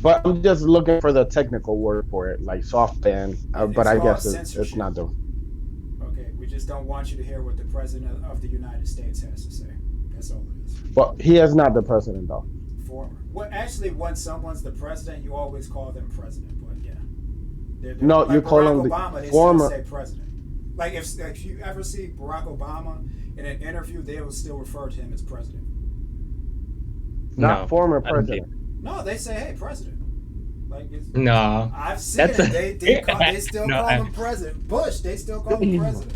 but I'm just looking for the technical word for it, like soft band. But It's I called guess it's censorship. not the. Okay, we just don't want you to hear what the president of the United States has to say. That's all it is. But he is not the president, though. Former. Well, actually, when someone's the president, you always call them president. But yeah, No, you like call Barack him the Obama, they still former. say president. Like if you ever see Barack Obama in an interview, they will still refer to him as president. Not no? former I don't believe. president. No, they say, "Hey, president." Like it's, No, I've seen that's it. They still no, call him president. Bush, they still call him president.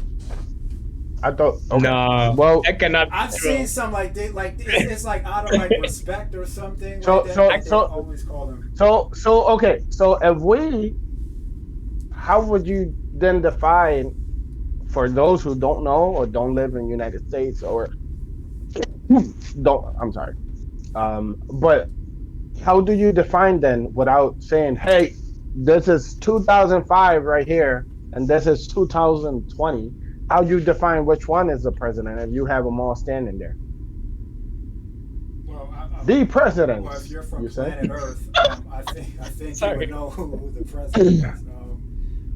I thought. Okay. no. Well, That cannot be I've true. seen some like it's like out of like respect or something so like that. so Like they so always call him. so okay. So if we, how would you then define, for those who don't know or don't live in the United States or don't, I'm sorry. But how do you define then without saying, hey, this is 2005 right here and this is 2020? How do you define which one is the president if you have them all standing there? Well, The well, if presidents, you're from you say? planet Earth, I think you would Sorry. know who the president is.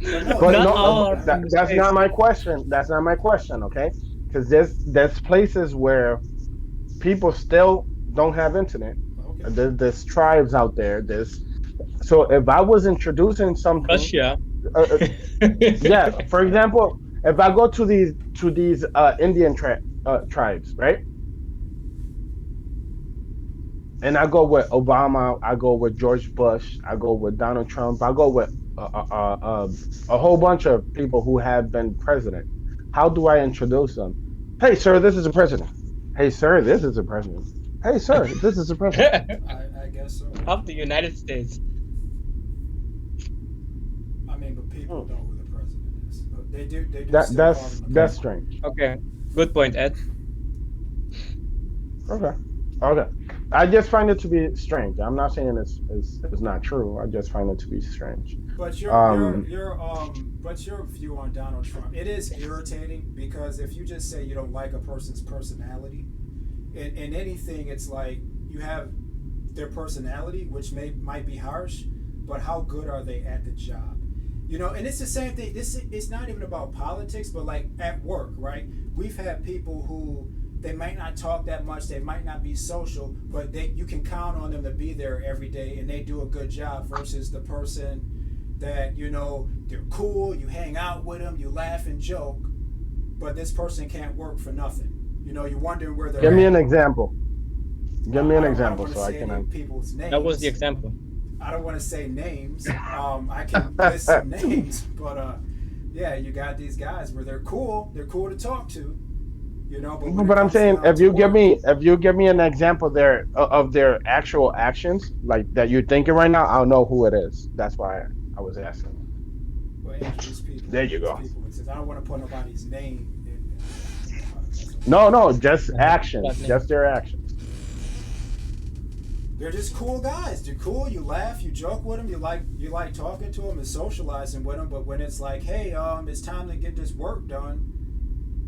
But no, But Not no, all are from the that's States. not my question. That's not my question, okay? Because there's places where people still don't have internet. okay. There's tribes out there. There's so if I was introducing something, Russia. uh, yeah. For example, if I go to these Indian tribes, right? And I go with Obama, I go with George Bush, I go with Donald Trump, I go with a whole bunch of people who have been president. How do I introduce them? Hey, sir, this is a president. Hey, sir, this is a president. Hey, sir, this is a president. I guess so. Of the United States. I mean, but people know who the president is. They do. They do That still call that's him the that's president. strange. Okay, good point, Ed. Okay, okay. I just find it to be strange. I'm not saying it's not true. I just find it to be strange. But Um, your view on Donald Trump, it is irritating because if you just say you don't like a person's personality, in anything, it's like you have their personality, which might be harsh, but how good are they at the job? You know, and it's the same thing. It's not even about politics, but like at work, right? We've had people who they might not talk that much, they might not be social, but you can count on them to be there every day and they do a good job versus the person that, you know, they're cool, you hang out with them, you laugh and joke, but this person can't work for nothing. You know, you're wondering where they're give me at. an example. Give me an I don't example want to so I say can. any people's names. That was the example. I don't want to say names. I can list some names, but yeah, you got these guys where they're cool to talk to, you know. But when But it I'm comes saying, down to work, if you give me an example there of their actual actions, like that you're thinking right now, I'll know who it is. That's why I was asking. well, introduce people. There you These go. people exist. I don't want to put nobody's name in No, just Mhm. actions, Definitely. just their actions. they're just cool guys. They're cool. You laugh, you joke with them. You like talking to them and socializing with them. But when it's like, hey, it's time to get this work done.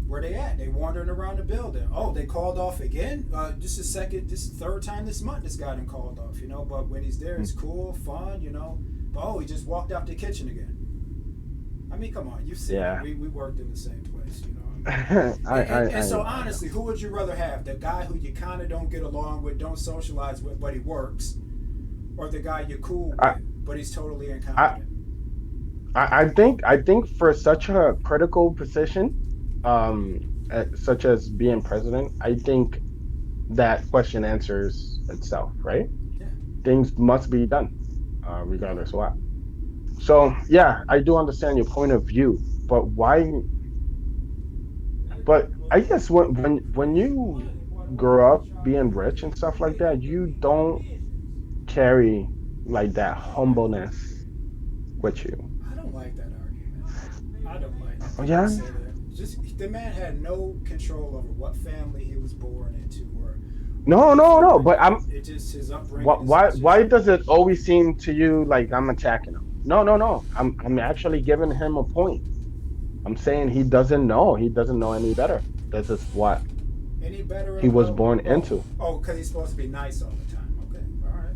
Where they at? They wandering around the building. Oh, they called off again. Just a second. This is the third time this month this got him called off. You know, but when he's there, it's cool, fun. You know. But oh, he just walked out the kitchen again. I mean, come on, you've seen Yeah. it. We worked in the same place. You know. And so honestly, who would you rather have? The guy who you kind of don't get along with, don't socialize with, but he works, or the guy you're cool with, but he's totally incompetent? I think for such a critical position, such as being president, I think that question answers itself, right? Yeah. Things must be done, regardless of what. So yeah, I do understand your point of view, but why? But I guess when you grow up being rich and stuff like that, you don't carry like that humbleness with you. I don't like that argument. I don't like that. Oh, People yeah. say that. Just the man had no control over what family he was born into or what No, his no, no. But upbringing. It just his upbringing why is just why does it always seem to you like I'm attacking him? No, no, no. I'm actually giving him a point. I'm saying he doesn't know. He doesn't know any better. This is what any better he was about. born Oh, into. oh, because he's supposed to be nice all the time. Okay, all right.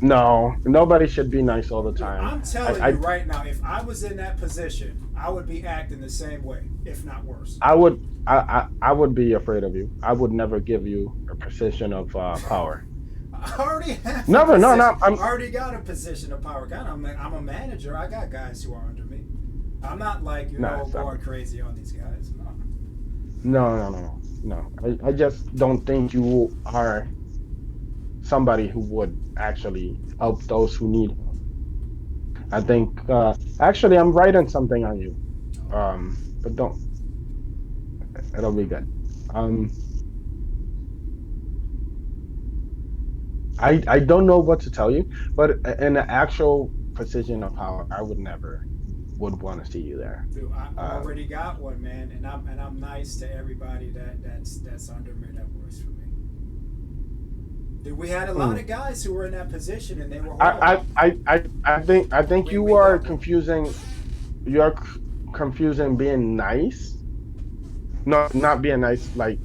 No, nobody should be nice all the Dude, time. I'm telling I you I, right now, if I was in that position, I would be acting the same way, if not worse. I would I would be afraid of you. I would never give you a position of power. I already have a Never. No, position. no. I'm I already got a position of power. God, I'm a manager. I got guys who are under me. I'm not like no. Stop. going crazy on these guys. No. No, no, no, no. No. I just don't think you are somebody who would actually help those who need help. I think actually I'm writing something on you. But don't. It'll be good. Um, I don't know what to tell you, but in the actual position of power, I would never would want to see you there. Dude, I Uh, already got one, man, and I'm nice to everybody that's under me that works for me. Dude, we had a lot hmm. of guys who were in that position, and they were horrible. I think you We are got one. confusing. You are confusing being nice. No, not being nice. Like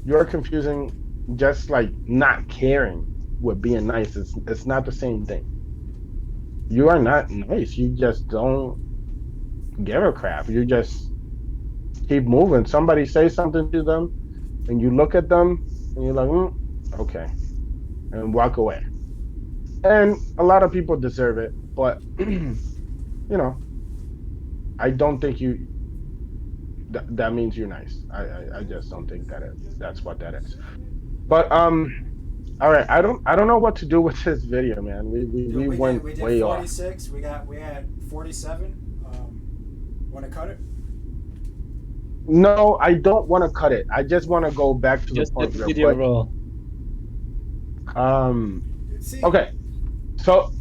you're confusing just like not caring with being nice. It's not the same thing. You are not nice. You just don't give a crap. You just keep moving. Somebody say something to them, and you look at them, and you're like, okay, and walk away. And a lot of people deserve it, but know, I don't think that means you're nice. I just don't think that's what that is. But all right, I don't know what to do with this video, man. We Dude, went we did way off. 46. We had 47. Want to cut it? No, I don't want to cut it. I just want to go back to the Just let point the real video quick. roll. Um, See, okay, so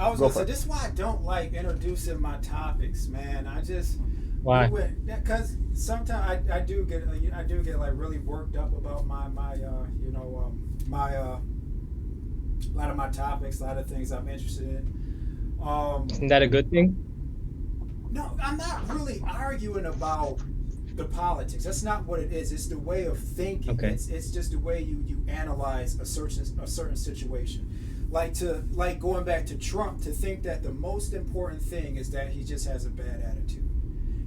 I was go gonna for say it. this is why I don't like introducing my topics, man. I just Why? because sometimes I do get like really worked up about my a lot of my topics, a lot of things I'm interested in. Isn't that a good thing? No, I'm not really arguing about the politics. That's not what it is. It's the way of thinking. Okay. It's just the way you analyze a certain situation. Like going back to Trump, to think that the most important thing is that he just has a bad attitude,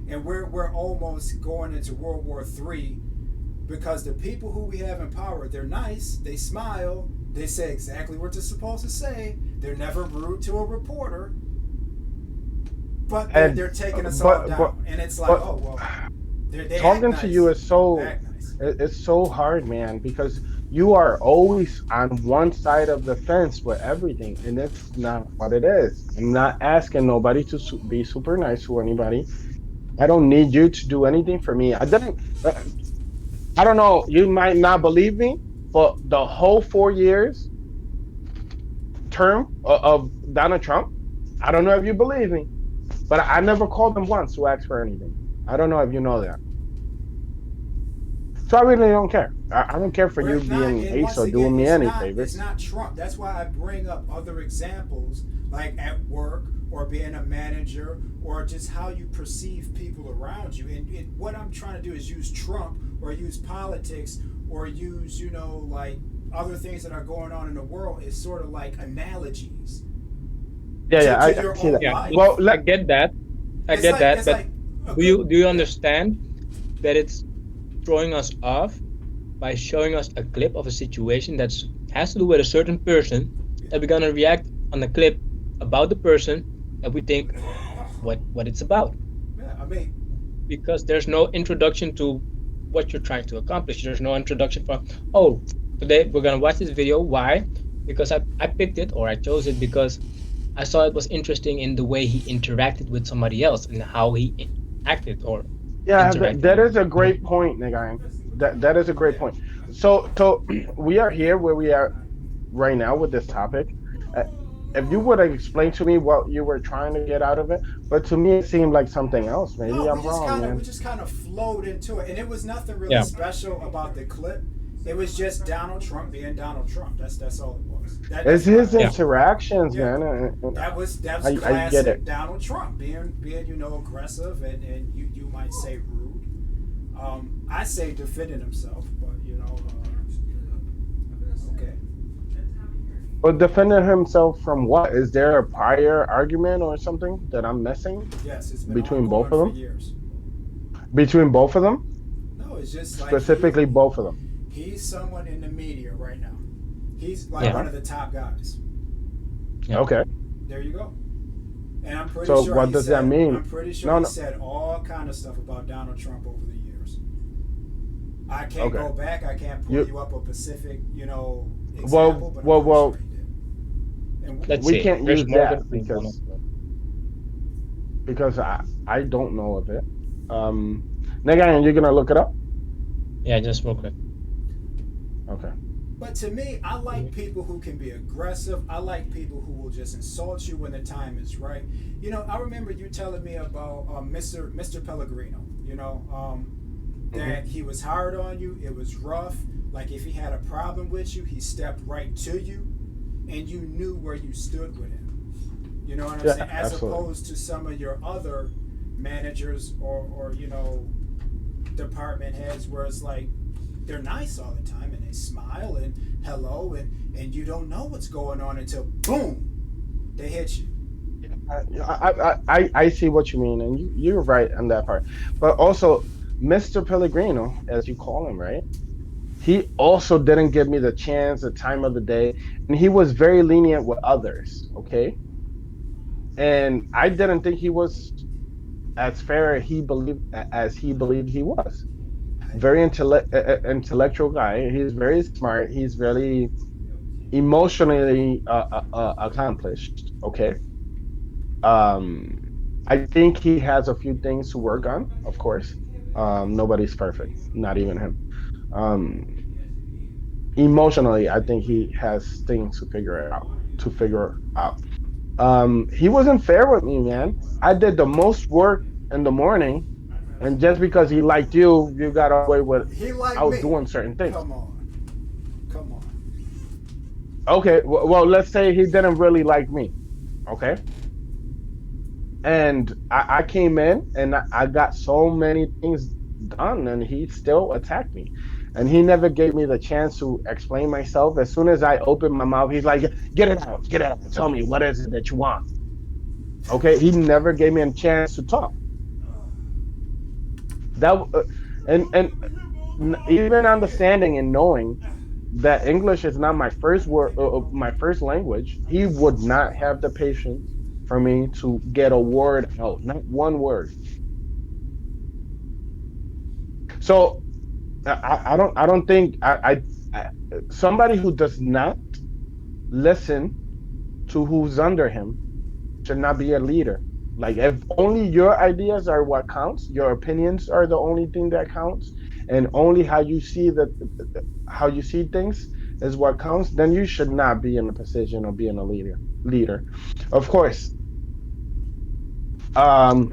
and we're almost going into World War III because the people who we have in power, they're nice, they smile, they say exactly what they're supposed to say, they're never rude to a reporter, but And they're taking us all but down, and it's like, but oh well, they act talking to nice, you is act nice. it's so hard, man, because you are always on one side of the fence with everything, and that's not what it is. I'm not asking nobody to be super nice to anybody. I don't need you to do anything for me. I didn't. I don't know. You might not believe me, but the whole 4 years term of Donald Trump, I don't know if you believe me, but I never called him once to ask for anything. I don't know if you know that. So I really don't care. I don't care for We're you not, being and nice once or again, doing me any it's favors. not Trump. That's why I bring up other examples, like at work or being a manager or just how you perceive people around you. And what I'm trying to do is use Trump or use politics or use like other things that are going on in the world is sort of like analogies Yeah, yeah, to I your see that. own Yeah, life. Well, I get that. I It's get like that, it's but like a do you good. do you understand that it's throwing us off by showing us a clip of a situation that has to do with a certain person, that we're gonna react on the clip about the person that we think what it's about, Yeah, I mean, because there's no introduction to what you're trying to accomplish. There's no introduction for, oh, today we're gonna watch this video. Why? Because I picked it or I chose it because I saw it was interesting in the way he interacted with somebody else and how he acted or Yeah, interacted that with. is a great point, Nagayan. That is a great point. So we are here where we are right now with this topic. Uh, if you would have explained to me what you were trying to get out of it, but to me it seemed like something else. Maybe No, I'm wrong, we man. just kind of flowed into it, and it was nothing really Yeah, special about the clip. It was just Donald Trump being Donald Trump. That's all it was. It's That's why. his yeah, interactions, Yeah, man, and that was I get it. classic Donald Trump being aggressive and you might say rude. I say defending himself, but okay. But defending himself from what? Is there a prior argument or something that I'm missing Yes, it's been between both ongoing of for them? years. Between both of them, No, it's just like specifically both of them. he's someone in the media right now. He's like yeah, one Okay. of the top guys. yeah. Okay. There you go. And I'm pretty So sure what he does said. that mean? I'm pretty sure No, he no. said all kind of stuff about Donald Trump over the years. I can't Okay. go back. I can't pull You you up a specific, example, well, but I'm well, pretty sure well. he did. And Let's We see. can't There's use more that than one of them. because I don't know of it. Um, Nagayan, you're gonna look it up. Yeah, just real quick. Okay. but to me, I like people who can be aggressive. I like people who will just insult you when the time is right. I remember you telling me about Mr. Pellegrino. Mm-hmm. That he was hard on you. It was rough. Like if he had a problem with you, he stepped right to you, and you knew where you stood with him. You know what I'm Yeah, saying? As absolutely. opposed to some of your other managers or department heads where it's like they're nice all the time and they smile and hello and you don't know what's going on until boom they hit you. I see what you mean, and you're right on that part. But also, Mr. Pellegrino, as you call him, right? He also didn't give me the chance, the time of the day, and he was very lenient with others. Okay, and I didn't think he was as fair as he believed he was. Very intellectual guy. He's very smart. He's very emotionally accomplished. Okay. Um, I think he has a few things to work on. Of course, nobody's perfect, not even him. Um, Emotionally, I think he has things to figure it out. To figure out. He wasn't fair with me, man. I did the most work in the morning, and just because he liked you, you got away with He like me. outdoing certain things. Come on. Come on. Okay, well, let's say he didn't really like me. Okay, and I came in and I got so many things done, and he still attacked me, and he never gave me the chance to explain myself. As soon as I opened my mouth, he's like, get it out, tell me what is it that you want. Okay, he never gave me a chance to talk. That and even understanding and knowing that English is not my first word, my first language, he would not have the patience for me to get a word out, not one word. So I don't think I somebody who does not listen to who's under him should not be a leader. Like if only your ideas are what counts, your opinions are the only thing that counts, and only how you see things is what counts, then you should not be in a position of being a leader. Leader, of course. Um,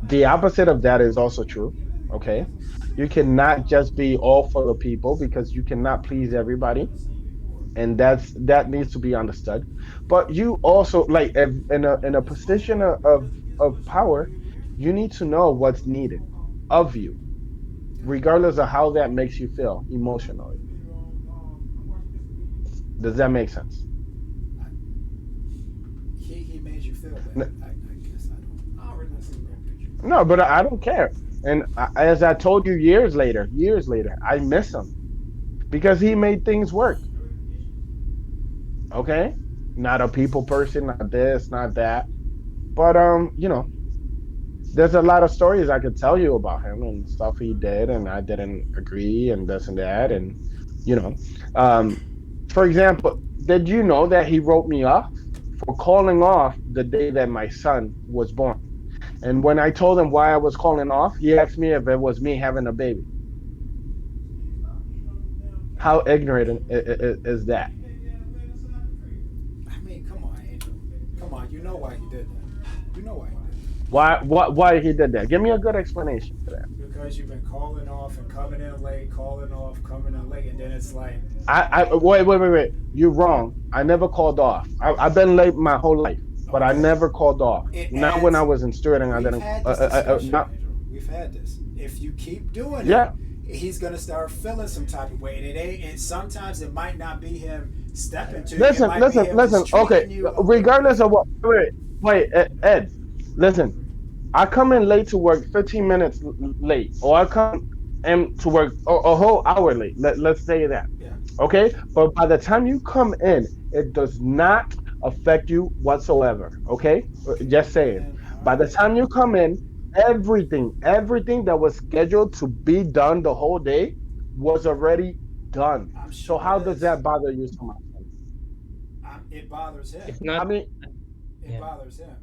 the opposite of that is also true. Okay, you cannot just be all for the people because you cannot please everybody, and that needs to be understood. But you also like if in a position of power, you need to know what's needed of you, regardless of how that makes you feel emotionally. Does that make sense? He made you feel bad. I guess I don't. I already see that picture. No, but I don't care. And as I told you years later, I miss him because he made things work. Okay, not a people person, not this, not that. But there's a lot of stories I could tell you about him and stuff he did, and I didn't agree, and this and that, and you know, um, for example. Did you know that he wrote me off for calling off the day that my son was born? And when I told him why I was calling off, he asked me if it was me having a baby. How ignorant is that? I mean, come on, Angel. Come on, you know why he did that. You know why he did Why he did that? Give me a good explanation for that. that. Because you've been calling off and coming in late, calling off, coming in late, and then it's like, Wait. You're wrong. I never called off. I've been late my whole life, but I okay, never called off. it Not when I adds. was in stewarding. I We've didn't. had this discussion, Not, Angel. We've had this. If you keep doing it, yeah. he's gonna start feeling some type of way, and it ain't. And sometimes it might not be him stepping to you. It Listen, might be listen, him listen. just Okay, treating you a little regardless bit. of what. Ed. Listen, I come in late to work, 15 minutes late, or I come in to work a whole hour late. Let's say that. Yeah. Okay, but by the time you come in, it does not affect you whatsoever. Okay, just Okay, saying. man. All By the right. time you come in, everything that was scheduled to be done the whole day was already done. I'm So sure it how does is. that bother you so much? It bothers him. If I not, mean, It yeah. bothers him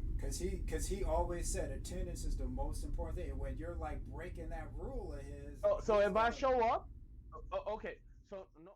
because he always said attendance is the most important thing. And when you're like breaking that rule of his, so he's if I like, show up, okay, so no.